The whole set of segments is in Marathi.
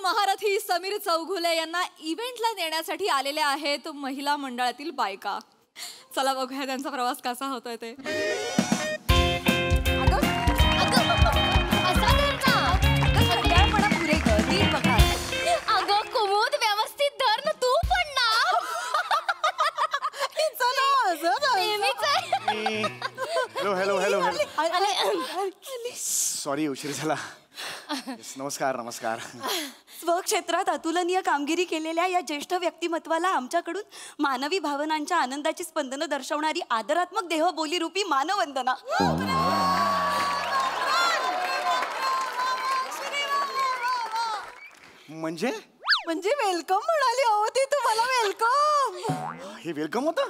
महारथी समीर चौघुले यांना इव्हेंटला नेण्यासाठी आलेल्या आहेत महिला मंडळातील बायका. चला बघूया त्यांचा प्रवास कसा होतोय ते. हॅलो हॅलो हॅलो सॉरी उशीर झाला. नमस्कार नमस्कार. स्वक्षेत्रात अतुलनीय कामगिरी केलेल्या या ज्येष्ठ व्यक्तिमत्वाला आमच्याकडून मानवी भावनांच्या आनंदाची स्पंदनं दर्शवणारी आदरात्मक देहबोली रूपी मानवंदना. म्हणजे म्हणजे वेलकम म्हणाली हो ती तुम्हाला. वेलकम. हे वेलकम होतं.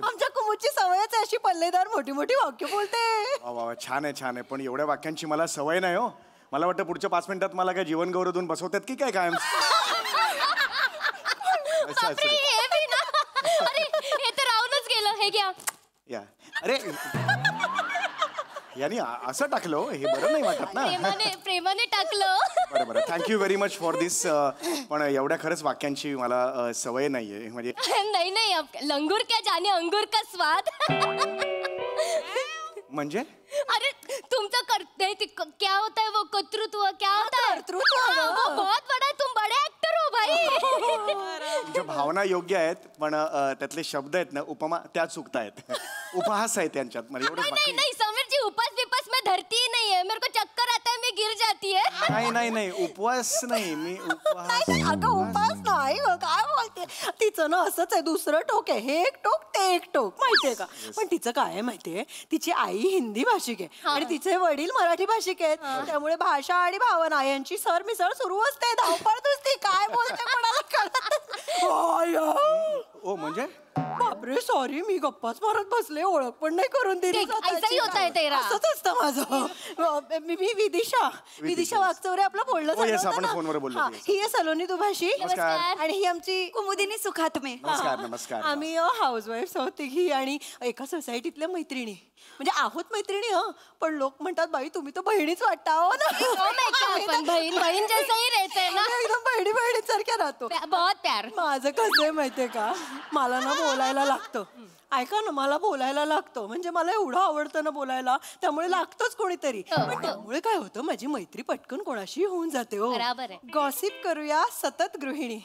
आमच्या कुमुदची सवयच अशी पल्लेदार मोठी मोठी वाक्य बोलते. वा छान आहे छान आहे. पण एवढ्या वाक्यांची मला सवय नाही हो. मला वाटतं पुढच्या 5 मिनिटात मला काय जीवन गौरव देऊन बसवतात की काय कायम. हे तर राहूनच गेलं. हे घ्या. या अरे यांनी असं टाकलं हे बरं नाही वाटत ना. प्रेमाने टाकलं. बरं बरं थँक्यू व्हेरी मच फॉर दिस. पण एवढ्या खरंच वाक्यांची मला सवय नाहीये. म्हणजे नाही लंगूर क्या जाने अंगूर का स्वाद. म्हणजे अरे तुमचं करते क्या होता है वो कर्तृत्व क्या होता है. वो बहुत बड़ा है. तुम बड़े एक्टर हो भाई. तुमच्या भावना योग्य आहेत पण त्यातले शब्द आहेत ना उपमा त्या चुकतायत. उपहास आहे त्यांच्यात. म्हणजे एवढं नाही समीर जी उपवास विपास में धरती ही नहीं है. मेरे को चक्कर आता है मैं गिर जाती है. नाही नाही नाही उपवास नाही मी उपहास. अगं उपास नाही काय बोलते. तिचं ना असंच आहे. दुसरं टोक आहे. हे एक टोक ते एक टोक माहितीये का. पण तिचं काय आहे माहितीये तिची आई हिंदी भाषिक आहे आणि तिचे वडील मराठी भाषिक आहेत. त्यामुळे भाषा आणि भावना यांची सरमिसळ सुरू असते. धावपळ नुसती. काय बोलते कोणाला कळत. ओ म्हणजे बापरे सॉरी मी गप्पाच मारत बसले. ओळख पण नाही करून दिली. असंच असतं माझं. मी विदिशा वागचौरे आपलं बोलणं झालं. ही आहे सलोनी दुभाषी आणि ही आमची कुमुदिनी सुखात्मे. नमस्कार नमस्कार. आम्ही हाऊसवाईफ आहोत तिघी आणि एका सोसायटीतल्या मैत्रिणी. म्हणजे आहोत मैत्रिणी पण लोक म्हणतात बाई तुम्ही तर बहिणीच वाटता हो ना. बहीण जैसाही रहते ना. एकदम बहिणी बहिणीसारख्या राहतो. बहुत प्यार. माझं कसं आहे माहितीये का मला ना बोलायला लागतं. ऐका ना मला बोलायला लागतं. म्हणजे मला एवढं आवडतं ना बोलायला. त्यामुळे लागतंच कोणीतरी. पण त्यामुळे काय होतं माझी मैत्री पटकन कोणाशी होऊन जाते हो. गॉसिप करूया सतत गृहिणी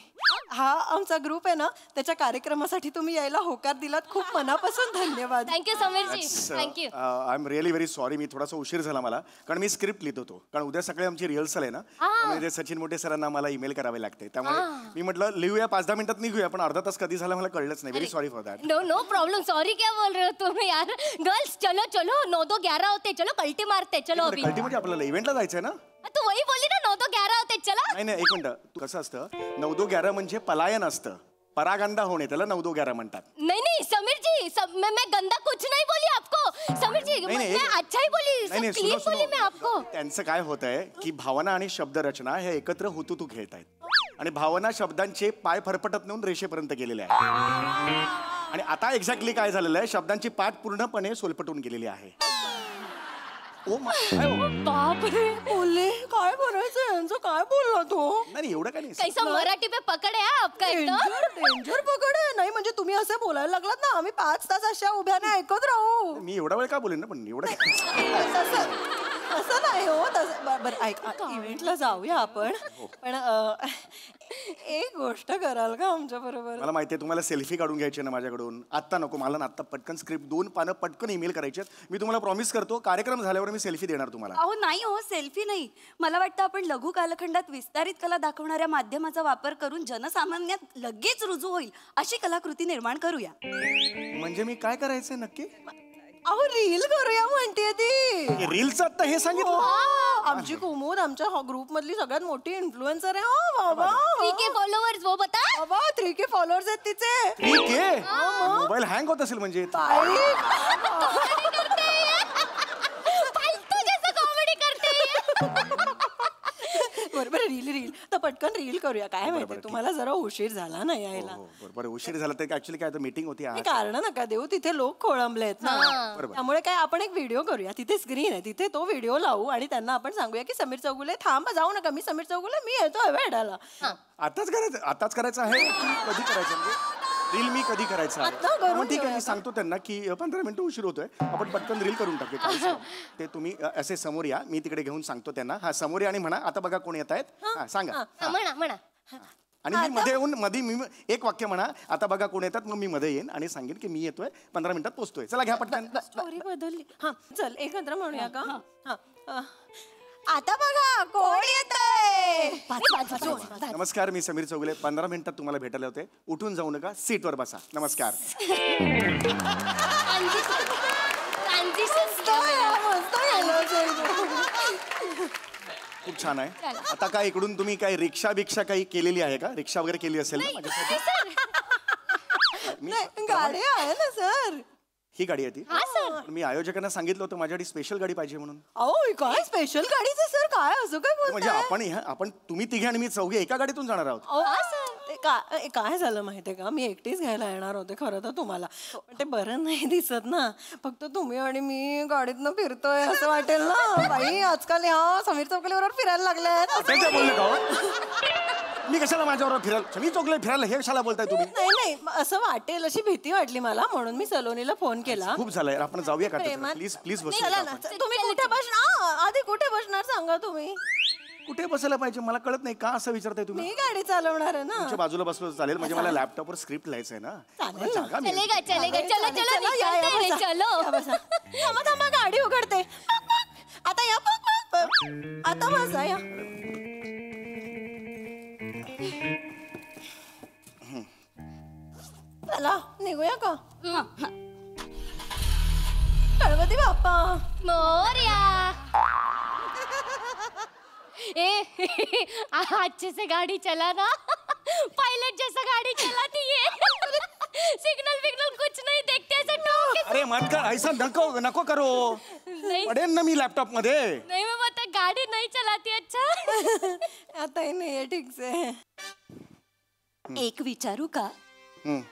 हा आमचा ग्रुप आहे ना. त्याच्या कार्यक्रमासाठी तुम्ही यायला होकार दिलात. खूप मनापासून धन्यवाद. Thank you Sameerji. Thank you. I am really very sorry. मी थोडासा उशीर झाला मला कारण मी स्क्रिप्ट लिहित होतो. कारण उद्या सकाळी आमची रिहर्सल आहे ना. म्हणजे सचिन मोठे सरांना मला ईमेल करावे लागते. त्यामुळे मी म्हटलं लिहूया 5-10 मिनिटात निघूया. पण अर्धा तास कधी झाला मला कळलंच नाही. Very sorry for that. No problem. Sorry क्या बोल रहे हो तुम यार. गर्ल्स चलो चलो 9-2-11 होते. चलो कल्टी मारते. चलो अभी कल्टी म्हणजे आपल्याला इव्हेंटला जायचंय ना. तू वही बोलली ना 9-2-11 होते. चला. नाही एक मिनिट. कसं असतं 9-2-11 म्हणजे पलायन असतं. परागंदा होणे त्याला 9-2-11 म्हणतात. नहीं समीर जी मैं गंदा कुछ नहीं बोली आपको. समीर जी मैं अच्छा ही बोली. क्लीन बोली मैं आपको. त्यांचं काय होतंय की भावना आणि शब्दरचना हे एकत्र हुतुतू खेळतायत. आणि भावना शब्दांचे पाय फरफटत नेऊन रेषेपर्यंत गेलेले आहे. आणि आता एक्झॅक्टली काय झालेलं आहे शब्दांची पाठ पूर्णपणे सोलपटून गेलेली आहे. ओ बापरे बोलले काय बोलायचं यांचं काय बोलला तो. नाही एवढं काय नाही. कैसा मराठी पे पकड आहे आपका. डेंजर पकड आहे. नाही म्हणजे तुम्ही असं बोलायला लागलात ना आम्ही 5 तास अशा उभ्याने ऐकत राहू. मी एवढा वेळ का बोलेन ना. पण एवढं असं नाही हो. बरं ऐक इव्हेंटला जाऊया आपण. पण एक गोष्ट कराल का आमच्या बरोबर. मला माहितीये तुम्हाला सेल्फी काढून घ्यायची ना माझ्याकडून. आत्ता नको मला ना. आत्ता पटकन स्क्रिप्ट 2 पानं पटकन ईमेल करायचे. मी तुम्हाला प्रॉमिस करतो कार्यक्रम झाल्यावर मी सेल्फी देणार तुम्हाला. अहो नाही हो सेल्फी नाही. मला वाटतं आपण लघु कालखंडात विस्तारित कला दाखवणाऱ्या माध्यमाचा वापर करून जनसामान्यात लगेच रुजू होईल अशी कलाकृती निर्माण करूया. म्हणजे मी काय करायचंय नक्की. अहो रील करूया म्हणते ती. रीलचं आता हे सांगितलं. आमची कुमुद आमच्या ग्रुप मधली सगळ्यात मोठी इन्फ्लुएन्सर आहे. हो बाबा 3K फॉलोअर्स वो बता. बाबा 3K फॉलोअर्स आहेत तिचे. 3K मोबाईल हँग होत असेल म्हणजे. फालतू जैसा कॉमेडी करते. बरोबर रील तर पटकन रील करूया. काय माहिती बरं, तुम्हाला जरा उशीर झाला ना यायला. हो, बरोबर उशीर झाला तर ऍक्च्युली काय मीटिंग होती आज. कारण नका देऊ, तिथे लोक खोळंबलेत ना. त्यामुळे काय आपण एक व्हिडिओ करूया. तिथे स्क्रीन आहे, तिथे तो व्हिडिओ लावू आणि त्यांना आपण सांगूया की समीर चौगुले थांब, जाऊ नका, मी समीर चौगुले, मी येतोय भेटायला. आताच करायचं आहे की कधी करायचं म्हणजे रील मी कधी करायचं आता आहे. करून मग ठीक आहे, ठेवूया मी सांगतो त्यांना की 15 मिनिटं उशीर होतोय, आपण पटकन रील करून टाकूया. काहीच नाही. ते तुम्ही असे समोर या, मी तिकडे घेऊन सांगतो त्यांना. हा समोर या आणि म्हणा आता बघा कोण येत आहेत. हा सांगा. म्हणा आणि मी मध्ये येऊन मी एक वाक्य म्हणा, आता बघा कोण येतात, मग मी मध्ये येईन आणि सांगेन की मी येतोय, 15 मिनिटात पोहोचतोय. चला घ्या पटकन. स्टोरी बदलली. हा चल एकत्र म्हणूया का. हा आता बघा कोण येतंय. नमस्कार, मी समीर चौगुले. 15 मिनिटात तुम्हाला भेटायला होते. उठून जाऊ नका, सीटवर बसा. नमस्कार. खूप छान आहे. आता काय इकडून तुम्ही काय रिक्षा बिक्षा काही केलेली आहे का? रिक्षा वगैरे केली असेल ना माझ्यासाठी? गाडी आहे ना सर. ही गाडी आहे ती. मी आयोजकांना सांगितलं होतं माझ्यासाठी स्पेशल गाडी पाहिजे म्हणून. अहो काय स्पेशल गाडीचं सर, काय असं काय म्हणजे आपण तुम्ही तिघे आणि मी चौघे एका गाडीतून जाणार आहोत. काय झालं माहितीये का, मी एकटीच घ्यायला येणार होते खरं तर तुम्हाला, पण ते बरं नाही दिसत ना, फक्त तुम्ही आणि मी गाडीतनं फिरतोय असं वाटेल ना. बाई आजकाल ह्या समीर चौगुलेबरोबर फिरायला लागले. बोलले का मी कशाला माझ्याबरोबर फिरायला, समीर चौगुले फिरायला हे कशाला बोलताय तुम्ही? नाही असं वाटेल अशी भीती वाटली मला, म्हणून मी सलोनीला फोन केला. खूप झालंय, आपण जाऊया का? प्लीज प्लीज बस. तुम्ही कुठे बसणार आधी, कुठे बसणार सांगा तुम्ही. कुठे बसायला पाहिजे मला कळत नाही, का असं विचारताय तुम्ही? मी गाडी चालवणार आहे ना. तुमच्या बाजूला बसलो चालेल, म्हणजे मला लॅपटॉपवर स्क्रिप्ट लिहायचं आहे ना. चलेगा थांबा गाडी उघडते. आता या आता बसा या. चला निघूया का. गणपती बाप्पा मोरया. अच्छे से गाड़ी चला ना, पायलट जैसा गाड़ी चलाती है. सिग्नल विग्नल कुछ नहीं देखते, ऐसे ठोक के. अरे मत कर, ऐसा नको करो. पडेन ना मी लॅपटॉप मध्ये. नहीं मैं बता, गाड़ी नहीं चलाती. अच्छा आता ही नाही ठीक से. एक विचारू का, हम्म.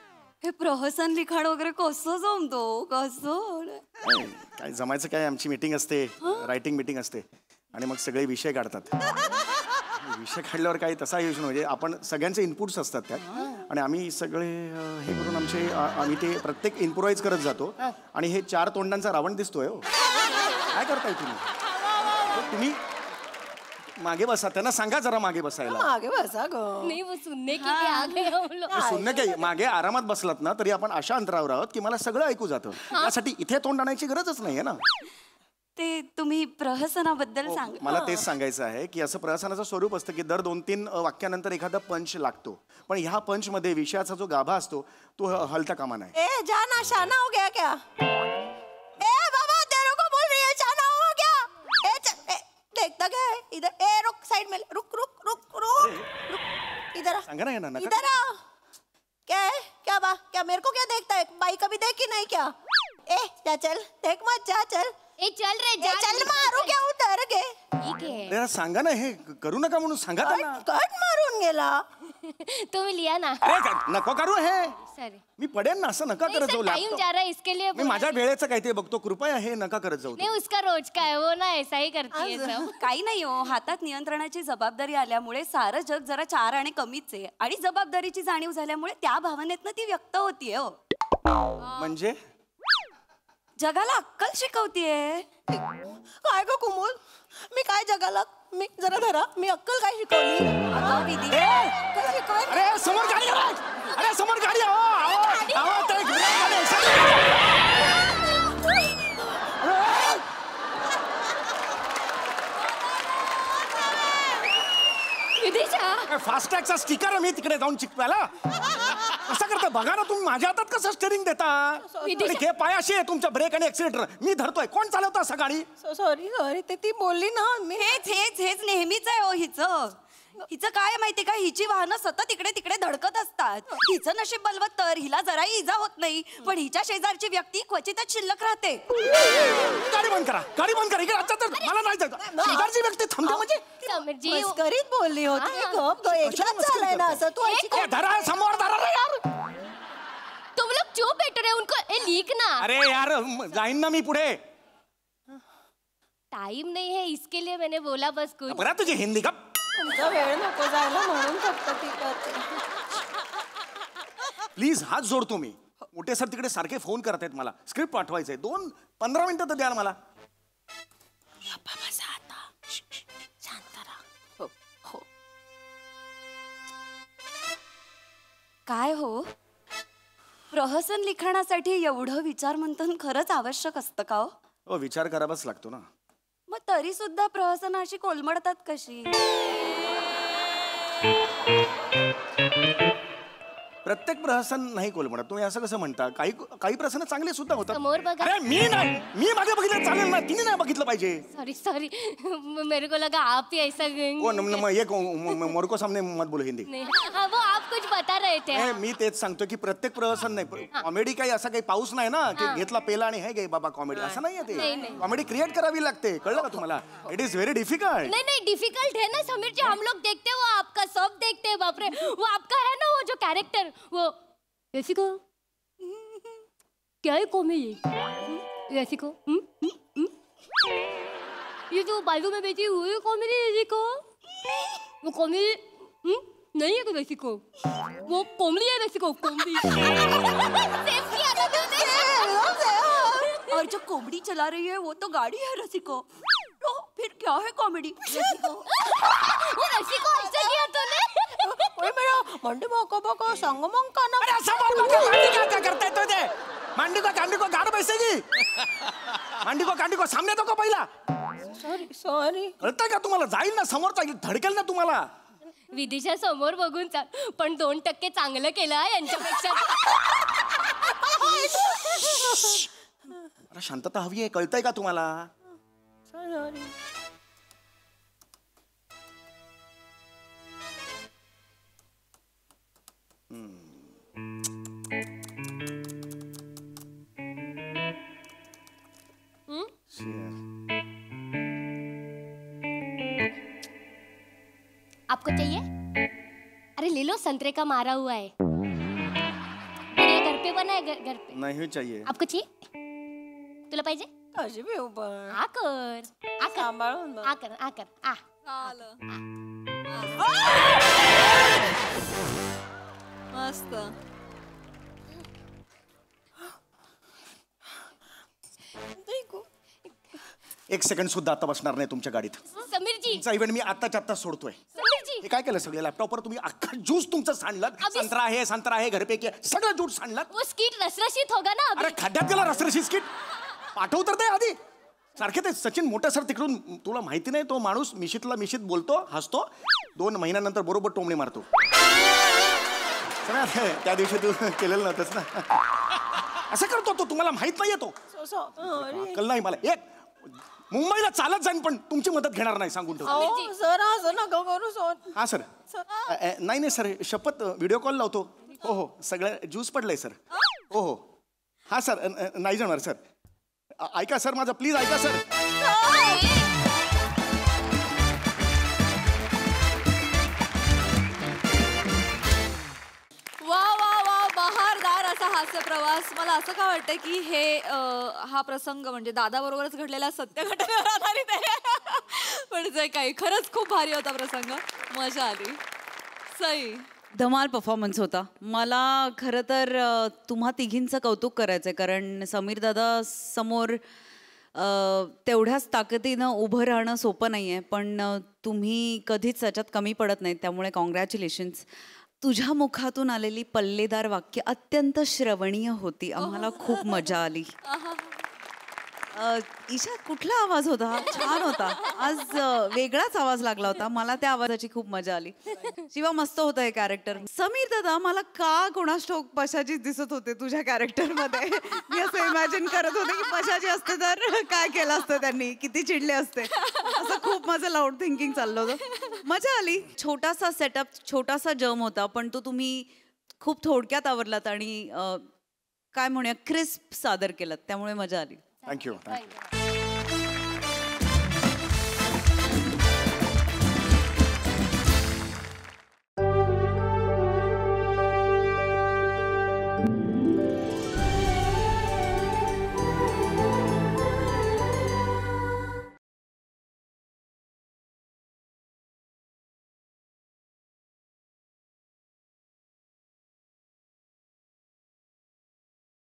हे प्रहसन लिखाण वगैरे कसं जमतो, कसं? काय जमायचं काय, आमची मीटिंग असते, रायटिंग मीटिंग असते आणि मग सगळे विषय काढतात. विषय काढल्यावर काही तसा योजना म्हणजे आपण सगळ्यांचे इनपुट्स असतात त्यात आणि आम्ही सगळे हे करून आम्ही ते प्रत्येक इम्प्रोवाइज करत जातो आणि हे 4 तोंडांचा रावण दिसतोय. हो काय करताय तुम्ही मागे बसा, त्यांना सांगा जरा मागे बसायला. मागे बसा ग. नहीं वो सुनने के लिए आ गए हम लोग. सुनणे काही, मागे आरामात बसलात ना तरी आपण अशा अंतरावर आहोत की मला सगळं ऐकू जातं. त्यासाठी इथे तोंड आणायची गरजच नाहीये ना. ते तुम्ही प्रहसनाबद्दल सांग. मला तेच सांगायचं आहे की असं प्रहसनाचं स्वरूप असतं की दर 2-3 वाक्यानंतर एखादा पंच लागतो, पण ह्या पंच मध्ये विषयाचा जो गाभा असतो तो हलता कामा नाही. ए जाना शाना हो गया क्या. ए बाबा तेरे को बोल रही है, शाना हो गया. देखता क्या है इधर. ए रुक साइड में, रुक रुक रुक रुक इधर आ. सांगा ना यांना नका. इधर आ. क्या है, क्या मेरे को क्या देखता है, बाई कभी देखी नहीं क्या. ए जा चल, देख मत, जा चल. ए चल रे, जा. चल मारू क्या उतर गे. ठीक है. अरे सांगा ना, हे करू नका म्हणून सांगा त्यांना. कट मारून गेला. तुम्ही लिया ना. अरे नको करू हे, सॉरी. मी पडेन ना, असं नका करत जाऊ. टाइम जा रहा है इसके लिए. मी माझ्या वेळेचं काय ते बघतो, कृपया हे नका करत जाऊ. नहीं उसका रोज का है, वो ना ऐसा ही करती है सब. काही नाही हो, हातात नियंत्रणाची जबाबदारी आल्यामुळे सारं जग जरा 4 आणि कमीच आहे आणि जबाबदारीची जाणीव झाल्यामुळे त्या भावनेतनं ती व्यक्त होतीये. हो म्हणजे जगाला अक्कल शिकवतीये. काय ग कुमुद, मी काय जगाला, मी जरा धरा, मी अक्कल काय शिकवली. अक्कल शिकवली. अरे समोर गाडी आहे, अरे समोर गाडी आहे. फास्टॅगचा स्टिकर मी तिकडे जाऊन चिकवायला कसं करता बघा ना तुम्ही. माझ्या हातात कसं स्टेरिंग देता. हे पायाशी आहे तुमच्या ब्रेक आणि एक्सिलेटर, मी धरतोय. कोण चालवतं असं गाडी. सॉरी ते ती बोलली ना. मी हेच नेहमीच आहे हो हिचं काय माहिती का, हिची वाहनं सतत इकडे तिकडे धडकत असतात. हिचं नशीब बलवत तर हिला जराही इजा होत नाही, पण हिच्या शेजारची व्यक्ती क्वचितच शिल्लक राहते. गाडी बंद करा, गाडी बंद करा. इकडे आता तर मला नाही जायचं. शेजारची व्यक्ती थांबते म्हणजे समीरजी मस्करीत बोलली होती गप ग एकदाच झालंय ना असं तू अशी ए, धरा समोर धरा रे यार. तुम लोग क्यों बैठ रहे हो उनको लीक ना अरे यार जाईन ना मी पुढे. टाइम नहीं है इसके लिए मैंने बोला बस कुछ बरं तुझी हिंदी का तुमचा वेळ नको जायला म्हणून फक्त ती करते. प्लीज हात जोडतो मी. मोठे सर तिकडे सारखे फोन करत आहेत मला. स्क्रिप्ट पाठवायचंय 15 मिनिटं तर द्या ना मला. काय हो प्रहसन लिखाणासाठी एवढं विचारमंथन खरंच आवश्यक असतं का हो? हो विचार करावाच लागतो ना. मग तरी सुद्धा प्रहसनाशी कोलमडतात कशी? प्रत्येक प्रहसन नाही कोलमडत. तुम्ही असं कसं म्हणता? काही प्रहसन चांगले सुद्धा होतात. समोर बघा. अरे मी नाही, मी मागे बघितलं चालेल ना. तिने नाही बघितलं पाहिजे. सॉरी सॉरी मेरे को लगा आप ही ऐसा ओ एक मोरको सामने मत बोलो हिंदी. नहीं हाँ, वो आप कुछ बता रहे थे नाही, मी तेच सांगतो की प्रत्येक प्रहसन नाही. कॉमेडी काही असा काही पाऊस नाही ना की घेतला पेला आणि हे गे बाबा कॉमेडी असं नाहीये ते. कॉमेडी क्रिएट करावी लागते. कळलं का तुम्हाला? It is very difficult. नहीं नहीं डिफिकल्ट है ना समीर जी. हम लोग देखते वो आपका सब देखते हैं. बाप रे वो आपका है ना वो जो कैरेक्टर वो ऐसी को क्या है कॉमेडी ऐसी को ये जो बाजू में बैठी हुई कॉमेडी ऐसी को वो कॉमेडी नहीं है वैसी को वो कॉमेडी है वैसी को कॉमेडी और जो कॉमेडी चला रही है वो तो गाड़ी है रसिको. तो फिर क्या है कॉमेडी? वो रसिको ऐसा किया तूने ओय मेरा मंडी बको बको संग मग का ना. अरे समोर बघा, मांडी का क्या करताय तो ते? मांडी को कांडी को गाड बैसेगी. मांडी को कांडी को सामने तो को पहिला. सॉरी कळतंय का तुम्हाला? जाईल ना समोरचा धडकेल ना तुम्हाला. विदिशा समोर बघून चाल पण 2% चांगलं केलं हा यांच्यापेक्षा. अरे शांतता हवी आहे. कळतंय का तुम्हाला? सॉरी आपको चाहिए? अरे ले लो संतरे का मारा हुआ है. ये घर पे बना है घर पे. नाही चाहिए. आपको चाहिए? तुला पाहिजे? कशी पिऊ पण आकर आकर सांभाळून बघ. आकर आकर आ मस्त. एक सेकंड सुद्धा आता बसणार नाही तुमच्या गाडीत. समीर जी तुमचा इव्हेंट मी आत्ताच्या आत्ता सोडतोय. समीर जी हे काय केलं सगळे लॅपटॉपवर तुम्ही अख्खा ज्यूस तुमचं सांडलं. संत्रा आहे घरपैकी सगळं ज्यूस सांडलं. वो स्किट रसरशीत होगा ना अभी. अरे खड्ड्यात गेला रसरशी स्किट. पाठव तर ते आधी. सारखे ते सचिन मोठे सर तिकडून तुला माहिती नाही तो माणूस मिशीतला मिशीत बोलतो हसतो 2 महिन्यानंतर बरोबर टोमणे मारतो. त्या दिवशी तू केलेलं नव्हतंच ना. असं करतो तो. तुम्हाला माहित नाहीये तो. अक्कल नाही मला. एक मुंबईला चालत जाईन पण तुमची मदत घेणार नाही सांगून ठेवतो. सर असं नका करू सर. हा सर. नाही सर शपथ व्हिडिओ कॉल लावतो. हो हो सगळं ज्यूस पडलंय सर. हो हो हा सर नाही जाणार सर. ऐका सर माझं प्लीज ऐका सर. वा वा वा बहारदार असा हास्य प्रवास. मला असं का वाटतं की हे हा प्रसंग म्हणजे दादा बरोबरच घडलेला सत्य घटनेवर आधारित आहे. पण जे काही खरंच खूप भारी होता प्रसंग. मजा आली. सई धमाल परफॉर्मन्स होता. मला खरं तर तुम्हा तिघींचं कौतुक करायचंय कारण समीर दादा समोर तेवढ्याच ताकदीनं उभं राहणं सोपं नाही आहे. पण तुम्ही कधीच त्याच्यात कमी पडत नाहीत त्यामुळे कॉंग्रॅच्युलेशन्स. तुझ्या मुखातून आलेली पल्लेदार वाक्य अत्यंत श्रवणीय होती. आम्हाला खूप मजा आली. ईशा कुठला आवाज होता? छान होता. आज वेगळाच आवाज लागला होता. मला त्या आवाजाची खूप मजा आली. शिवा मस्त होतं हे कॅरेक्टर. समीर दादा मला का कोणास ठाऊक पशाचीच दिसत होते तुझ्या कॅरेक्टरमध्ये. मी असं इमॅजिन करत होते की पशाची असते तर काय केलं असतं त्यांनी, किती चिडले असते. असं खूप माझं लाऊड थिंकिंग चाललं होतं. मजा आली. छोटासा सेटअप छोटासा जम होता पण तो तुम्ही खूप थोडक्यात आवरलात आणि काय म्हणूया क्रिस्प सादर केलात त्यामुळे मजा आली. थँक्यू.